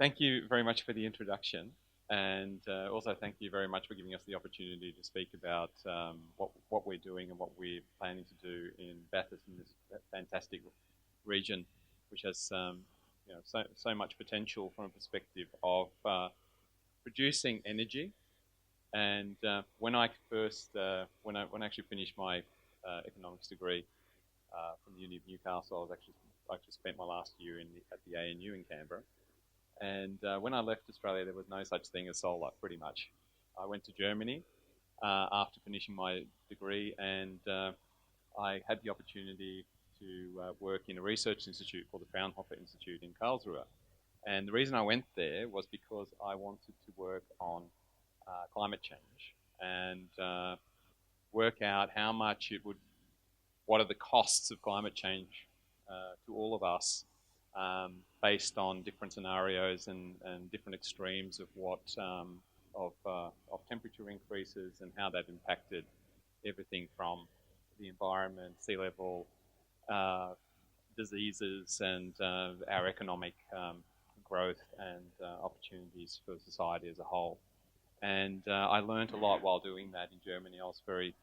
thank you very much for the introduction, and also thank you very much for giving us the opportunity to speak about what we're doing and what we're planning to do in Bathurst, in this fantastic region, which has so much potential from a perspective of producing energy. And when I actually finished my economics degree from the Uni of Newcastle, I actually spent my last year at the ANU in Canberra. And when I left Australia, there was no such thing as solar, pretty much. I went to Germany after finishing my degree, and I had the opportunity to work in a research institute called the Fraunhofer Institute in Karlsruhe. And the reason I went there was because I wanted to work on climate change and work out what are the costs of climate change to all of us, based on different scenarios and different extremes of temperature increases and how that impacted everything from the environment, sea level, diseases, and our economic growth and opportunities for society as a whole. And I learned a lot while doing that in Germany. I was very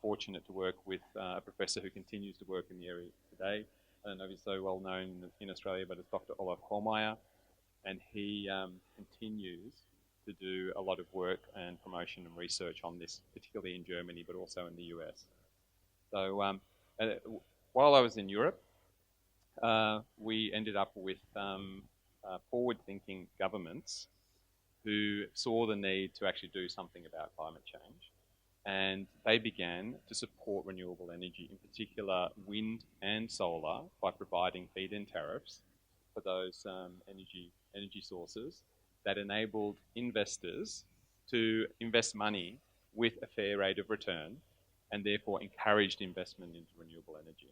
fortunate to work with a professor who continues to work in the area today. I don't know if he's so well known in Australia, but it's Dr. Olaf Hohlmeier, and he continues to do a lot of work and promotion and research on this, particularly in Germany, but also in the US. So while I was in Europe, we ended up with forward-thinking governments who saw the need to actually do something about climate change. And they began to support renewable energy, in particular wind and solar, by providing feed-in tariffs for those energy sources that enabled investors to invest money with a fair rate of return, and therefore encouraged investment into renewable energy.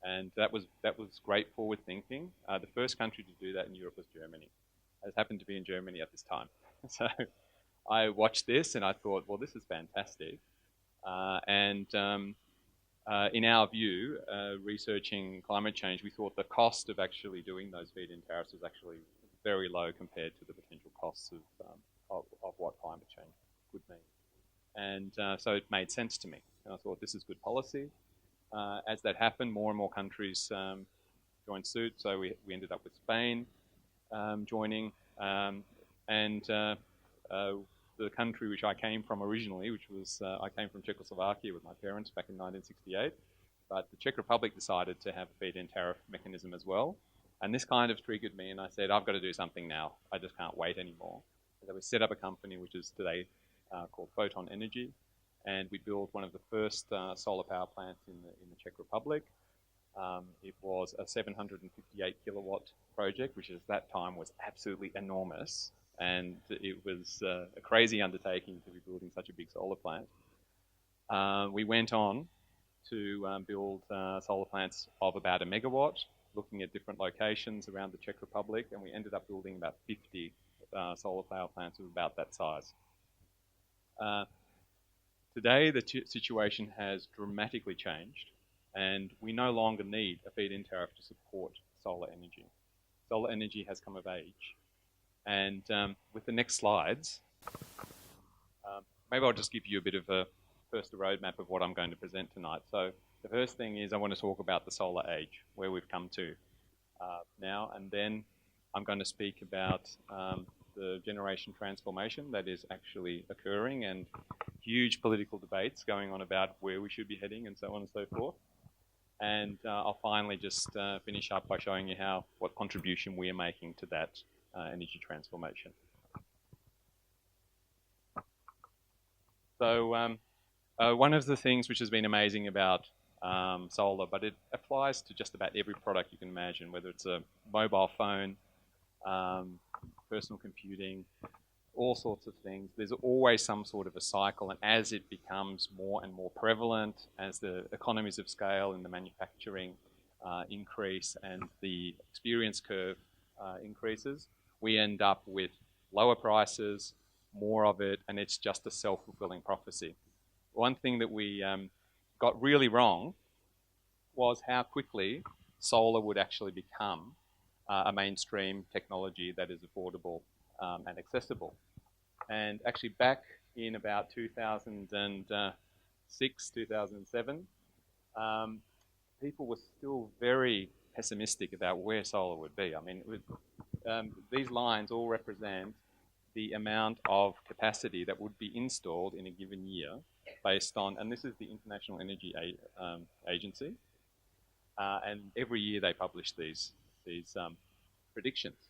And that was great forward thinking. The first country to do that in Europe was Germany. I happened to be in Germany at this time. So I watched this and I thought, well, this is fantastic. In our view, researching climate change, we thought the cost of actually doing those feed-in tariffs was actually very low compared to the potential costs of what climate change could mean. And so it made sense to me. And I thought, this is good policy. As that happened, more and more countries joined suit. So we ended up with Spain joining, the country which I came from originally, which was, I came from Czechoslovakia with my parents back in 1968, but the Czech Republic decided to have a feed-in tariff mechanism as well. And this kind of triggered me, and I said, I've got to do something now. I just can't wait anymore. So we set up a company which is today called Photon Energy, and we built one of the first solar power plants in the Czech Republic. It was a 758 kilowatt project, which at that time was absolutely enormous. And it was a crazy undertaking to be building such a big solar plant. We went on to build solar plants of about 1 megawatt, looking at different locations around the Czech Republic, and we ended up building about 50 solar power plants of about that size. Today, the situation has dramatically changed, and we no longer need a feed-in tariff to support solar energy. Solar energy has come of age. And with the next slides, maybe I'll just give you a bit of a roadmap of what I'm going to present tonight. So the first thing is I want to talk about the solar age, where we've come to now, and then I'm going to speak about the generation transformation that is actually occurring, and huge political debates going on about where we should be heading and so on and so forth. And I'll finally just finish up by showing you what contribution we are making to that energy transformation. So one of the things which has been amazing about solar, but it applies to just about every product you can imagine, whether it's a mobile phone, personal computing, all sorts of things. There's always some sort of a cycle, and as it becomes more and more prevalent, as the economies of scale in the manufacturing increase and the experience curve increases, we end up with lower prices, more of it, and it's just a self-fulfilling prophecy. One thing that we got really wrong was how quickly solar would actually become a mainstream technology that is affordable and accessible. And actually back in about 2006, 2007, people were still very pessimistic about where solar would be. I mean, these lines all represent the amount of capacity that would be installed in a given year based on, and this is the International Energy Agency, and every year they publish these predictions.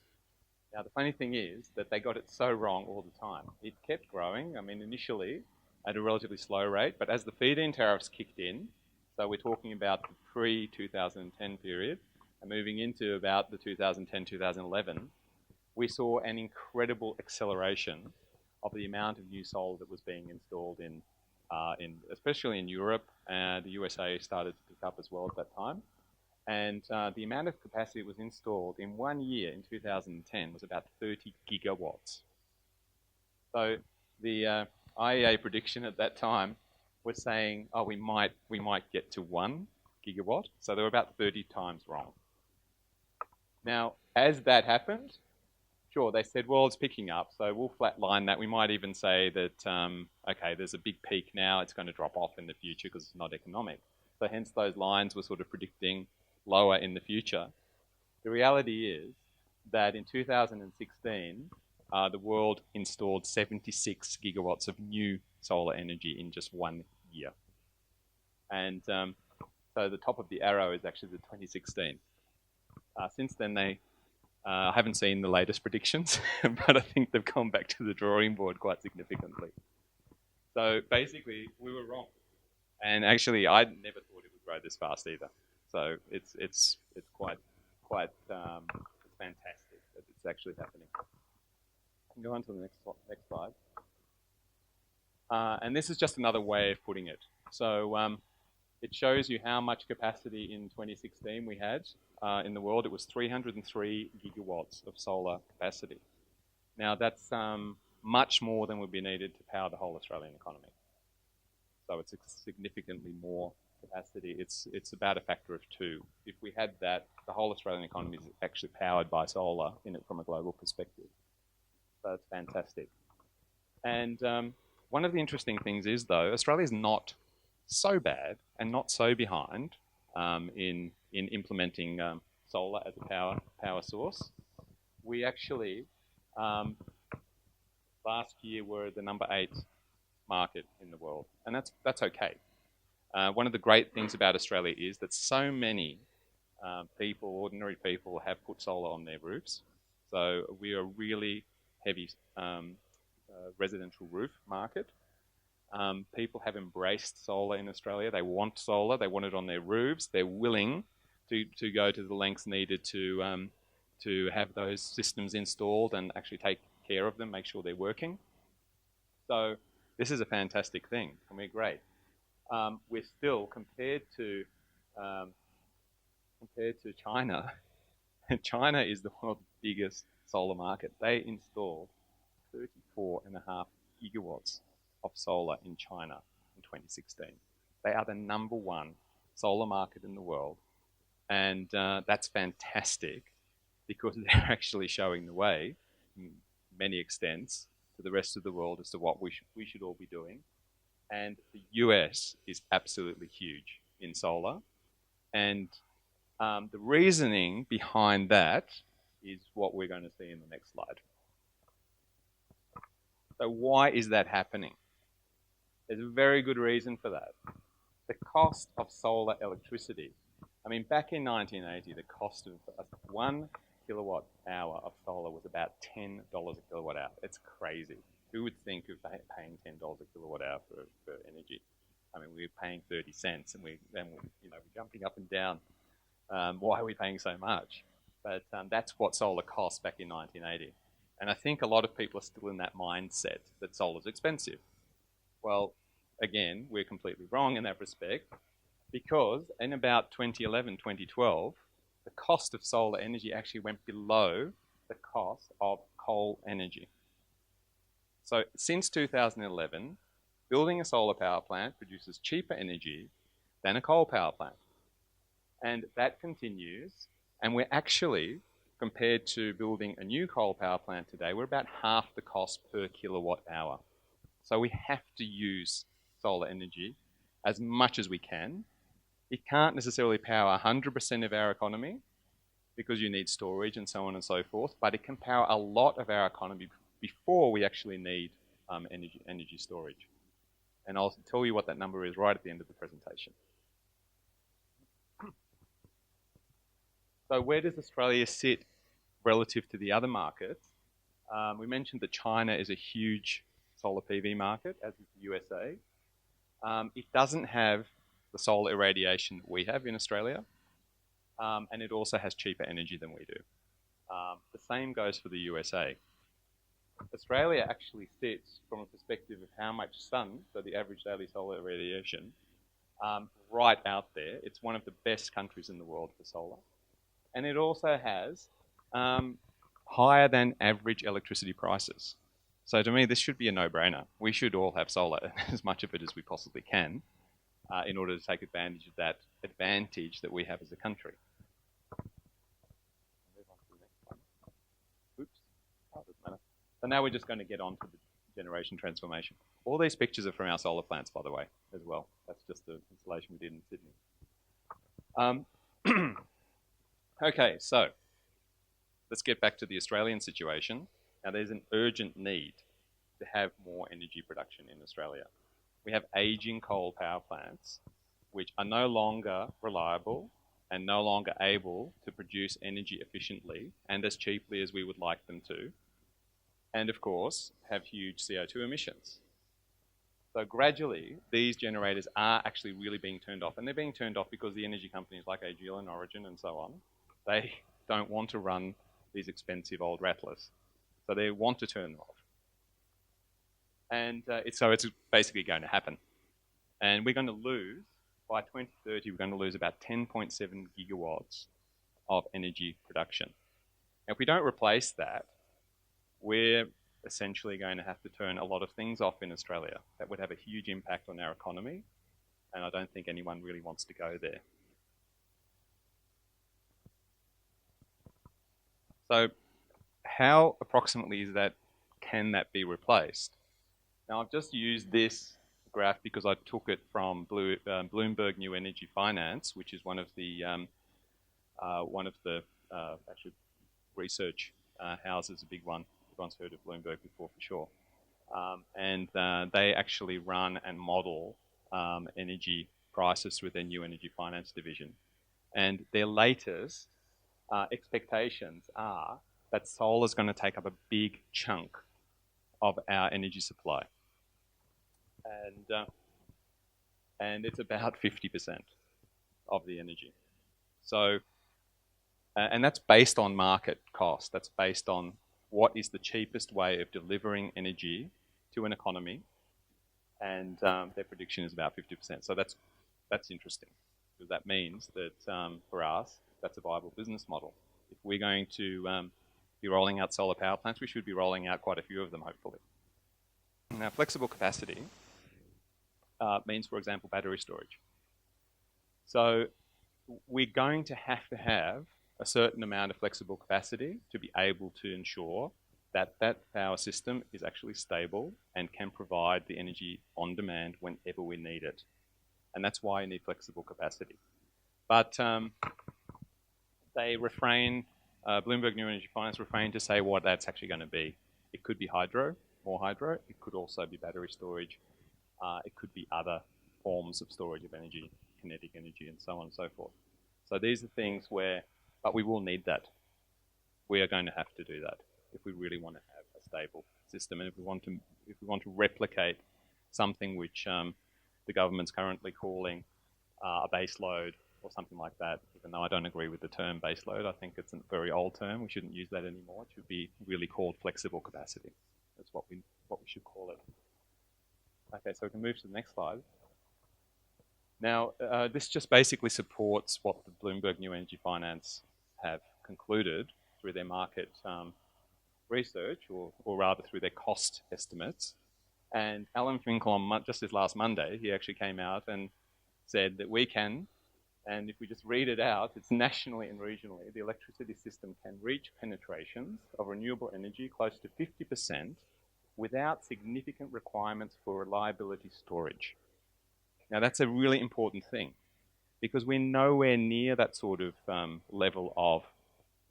Now, the funny thing is that they got it so wrong all the time. It kept growing, I mean, initially at a relatively slow rate, but as the feed-in tariffs kicked in, so we're talking about the pre-2010 period, and moving into about the 2010-2011, we saw an incredible acceleration of the amount of new solar that was being installed especially in Europe, and the USA started to pick up as well at that time. And the amount of capacity that was installed in 1 year in 2010 was about 30 gigawatts. So the IEA prediction at that time was saying, oh, we might get to 1 gigawatt. So they were about 30 times wrong. Now, as that happened, sure, they said, well, it's picking up, so we'll flatline that. We might even say that, okay, there's a big peak now, it's going to drop off in the future because it's not economic. So hence those lines were sort of predicting lower in the future. The reality is that in 2016, the world installed 76 gigawatts of new solar energy in just 1 year. And so the top of the arrow is actually the 2016. Since then, I haven't seen the latest predictions, but I think they've gone back to the drawing board quite significantly. So basically, we were wrong. And actually, I never thought it would grow this fast either. So it's quite it's fantastic that it's actually happening. I can go on to the next slide. And this is just another way of putting it. So it shows you how much capacity in 2016 we had in the world. It was 303 gigawatts of solar capacity. Now that's much more than would be needed to power the whole Australian economy. So it's significantly more capacity. It's about a factor of 2. If we had that, the whole Australian economy is actually powered by solar in it from a global perspective. So it's fantastic. And one of the interesting things is, though, Australia is not so bad and not so behind in implementing solar as a power source. We actually last year were the number 8 market in the world, and that's okay. One of the great things about Australia is that so many people, ordinary people, have put solar on their roofs. So we are a really heavy residential roof market. People have embraced solar in Australia. They want solar. They want it on their roofs. They're willing to go to the lengths needed to have those systems installed and actually take care of them, make sure they're working. So this is a fantastic thing, and we're great. We're still, compared to China, China is the world's biggest solar market. They installed 34.5 gigawatts of solar in China in 2016. They are the number 1 solar market in the world, and that's fantastic because they're actually showing the way in many extents to the rest of the world as to what we should all be doing. And the US is absolutely huge in solar, and the reasoning behind that is what we're going to see in the next slide. So why is that happening? There's a very good reason for that. The cost of solar electricity. I mean, back in 1980, the cost of 1 kilowatt hour of solar was about $10 a kilowatt hour. It's crazy. Who would think of paying $10 a kilowatt hour for energy? I mean, we're paying 30 cents, and we're jumping up and down. Why are we paying so much? But that's what solar cost back in 1980. And I think a lot of people are still in that mindset that solar's expensive. Well, again, we're completely wrong in that respect, because in about 2011, 2012, the cost of solar energy actually went below the cost of coal energy. So since 2011, building a solar power plant produces cheaper energy than a coal power plant. And that continues, and we're actually compared to building a new coal power plant today, we're about half the cost per kilowatt hour. So we have to use solar energy as much as we can. It can't necessarily power 100% of our economy because you need storage and so on and so forth, but it can power a lot of our economy before we actually need energy storage. And I'll tell you what that number is right at the end of the presentation. So where does Australia sit relative to the other markets? We mentioned that China is a huge solar PV market, as is the USA. It doesn't have the solar irradiation that we have in Australia, and it also has cheaper energy than we do. The same goes for the USA. Australia actually sits from a perspective of how much sun, so the average daily solar irradiation, right out there. It's one of the best countries in the world for solar. And it also has higher than average electricity prices. So to me, this should be a no-brainer. We should all have solar, as much of it as we possibly can, in order to take advantage of that advantage that we have as a country. Move on to the next one. Oops. Oh, doesn't matter. So now we're just going to get on to the generation transformation. All these pictures are from our solar plants, by the way, as well. That's just the installation we did in Sydney. Okay, so let's get back to the Australian situation. Now, there's an urgent need to have more energy production in Australia. We have aging coal power plants which are no longer reliable and no longer able to produce energy efficiently and as cheaply as we would like them to, and of course have huge CO2 emissions. So gradually, these generators are actually really being turned off, and they're being turned off because the energy companies like AGL and Origin and so on, they don't want to run these expensive old rattlers. So they want to turn them off. And so it's basically going to happen. And we're going to lose, by 2030, we're going to lose about 10.7 gigawatts of energy production. Now, if we don't replace that, we're essentially going to have to turn a lot of things off in Australia. That would have a huge impact on our economy, and I don't think anyone really wants to go there. So how approximately can that be replaced? Now, I've just used this graph because I took it from Bloomberg New Energy Finance, which is one of the actually research houses, a big one. Everyone's heard of Bloomberg before for sure. And they actually run and model energy prices through their New Energy Finance division. And their latest expectations are that solar is going to take up a big chunk of our energy supply. And it's about 50% of the energy. So, and that's based on market cost. That's based on what is the cheapest way of delivering energy to an economy, and their prediction is about 50%. So that's interesting, because that means that for us, that's a viable business model. If we're going to be rolling out solar power plants, we should be rolling out quite a few of them, hopefully. Now, flexible capacity means, for example, battery storage. So we're going to have a certain amount of flexible capacity to be able to ensure that that power system is actually stable and can provide the energy on demand whenever we need it. And that's why you need flexible capacity. But they refrain, Bloomberg New Energy Finance refrain to say what that's actually going to be. It could be hydro, more hydro. It could also be battery storage. It could be other forms of storage of energy, kinetic energy, and so on and so forth. So these are things where, but we will need that. We are going to have to do that if we really want to have a stable system, and if we want to replicate something which the government's currently calling a base load or something like that. Even though I don't agree with the term base load, I think it's a very old term. We shouldn't use that anymore. It should be really called flexible capacity. That's what we should call it. Okay, so we can move to the next slide. Now, this just basically supports what the Bloomberg New Energy Finance have concluded through their market research, or rather through their cost estimates. And Alan Finkel, on just this last Monday, he actually came out and said that we can And if we just read it out, it's nationally and regionally, the electricity system can reach penetrations of renewable energy close to 50% without significant requirements for reliability storage. Now, that's a really important thing because we're nowhere near that sort of level of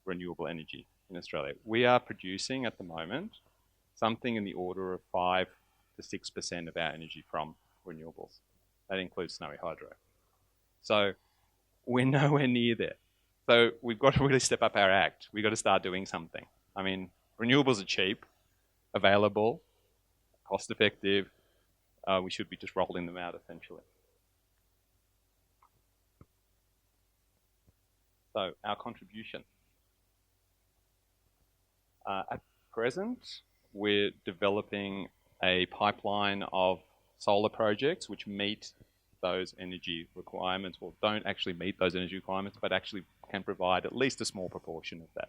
renewable energy in Australia. We are producing at the moment something in the order of 5 to 6% of our energy from renewables. That includes snowy hydro. So we're nowhere near there. So we've got to really step up our act. We've got to start doing something. I mean, renewables are cheap, available, cost effective. We should be just rolling them out essentially. So our contribution. At present, we're developing a pipeline of solar projects which meet those energy requirements, or don't actually meet those energy requirements, but actually can provide at least a small proportion of that.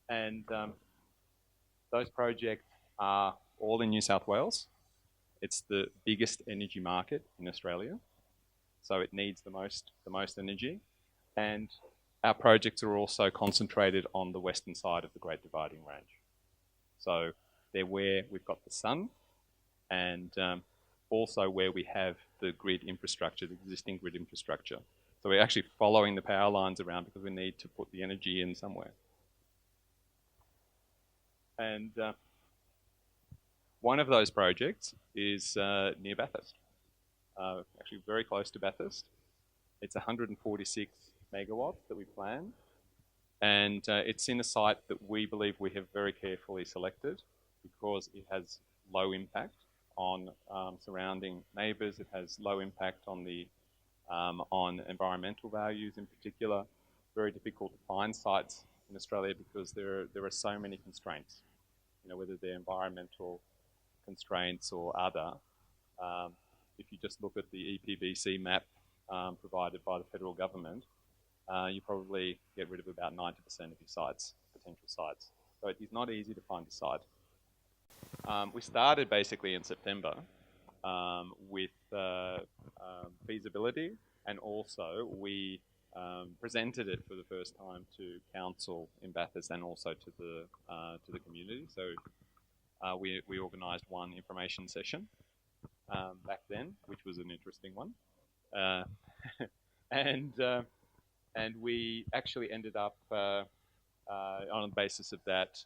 And those projects are all in New South Wales. It's the biggest energy market in Australia, so it needs the most energy. And our projects are also concentrated on the western side of the Great Dividing Range. So they're where we've got the sun, and also where we have the grid infrastructure, the existing grid infrastructure. So we're actually following the power lines around because we need to put the energy in somewhere. And one of those projects is near Bathurst, actually very close to Bathurst. It's 146 megawatts that we plan, and it's in a site that we believe we have very carefully selected because it has low impact on surrounding neighbours. It has low impact on the on environmental values in particular. Very difficult to find sites in Australia because there are so many constraints, you know, whether they're environmental constraints or other. If you just look at the EPBC map provided by the federal government, you probably get rid of about 90% of your sites, potential sites. So it is not easy to find a site. We started basically in September with feasibility, and also we presented it for the first time to council in Bathurst and also to the community. So we organised one information session back then, which was an interesting one, and we actually ended up on the basis of that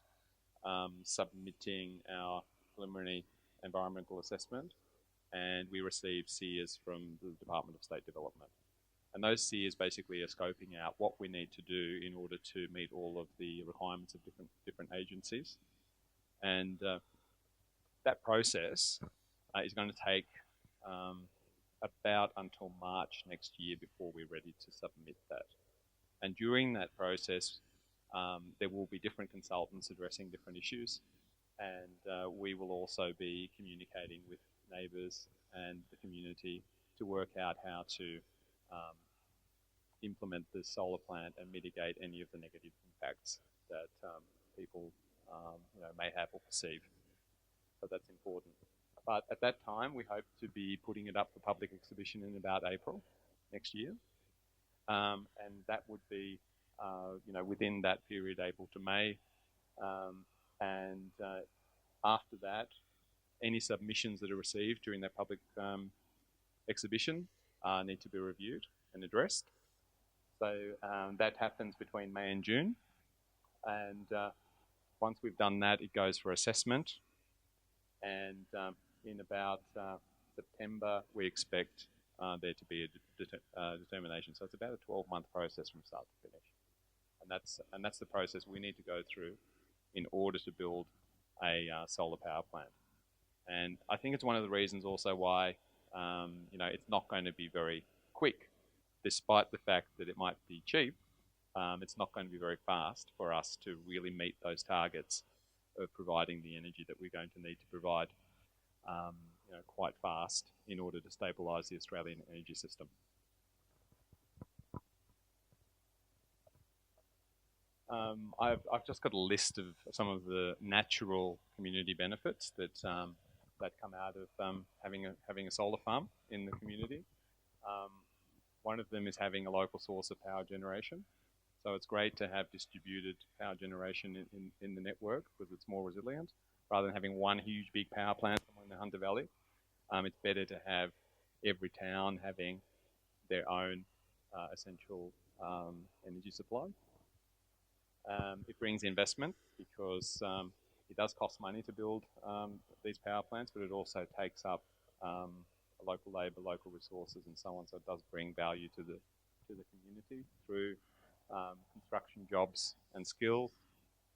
submitting our preliminary environmental assessment, and we received SEERs from the Department of State Development. And those SEERs basically are scoping out what we need to do in order to meet all of the requirements of different agencies. And that process is going to take about until March next year before we're ready to submit that. And during that process, there will be different consultants addressing different issues, and we will also be communicating with neighbours and the community to work out how to implement the solar plant and mitigate any of the negative impacts that people may have or perceive. So that's important. But at that time, we hope to be putting it up for public exhibition in about April next year, and that would be within that period, April to May, and after that, any submissions that are received during that public exhibition need to be reviewed and addressed. So that happens between May and June, and once we've done that, it goes for assessment, and in about September, we expect there to be a determination. So it's about a 12-month process from start to finish, and that's the process we need to go through in order to build a solar power plant. And I think it's one of the reasons also why it's not going to be very quick, despite the fact that it might be cheap. It's not going to be very fast for us to really meet those targets of providing the energy that we're going to need to provide quite fast in order to stabilise the Australian energy system. I've just got a list of some of the natural community benefits that come out of having a solar farm in the community. One of them is having a local source of power generation. So it's great to have distributed power generation in the network because it's more resilient. Rather than having one huge big power plant somewhere in the Hunter Valley, it's better to have every town having their own essential energy supply. It brings investment because it does cost money to build these power plants, but it also takes up local labour, local resources, and so on. So it does bring value to the community through construction jobs and skills,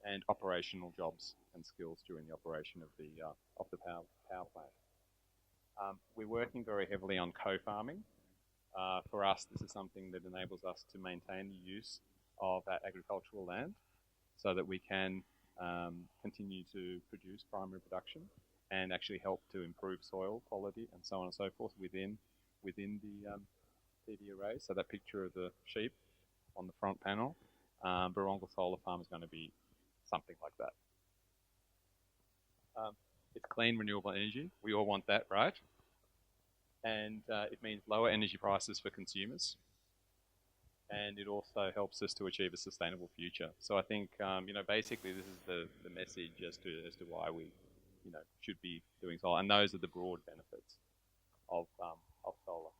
and operational jobs and skills during the operation of the power plant. We're working very heavily on co-farming. For us, this is something that enables us to maintain the use of that agricultural land so that we can continue to produce primary production and actually help to improve soil quality and so on and so forth within the PV array. So that picture of the sheep on the front panel, BREWONGLE Solar Farm is going to be something like that. It's clean, renewable energy. We all want that, right? And it means lower energy prices for consumers. And it also helps us to achieve a sustainable future. So I think, basically this is the message as to why we, should be doing solar. And those are the broad benefits of solar.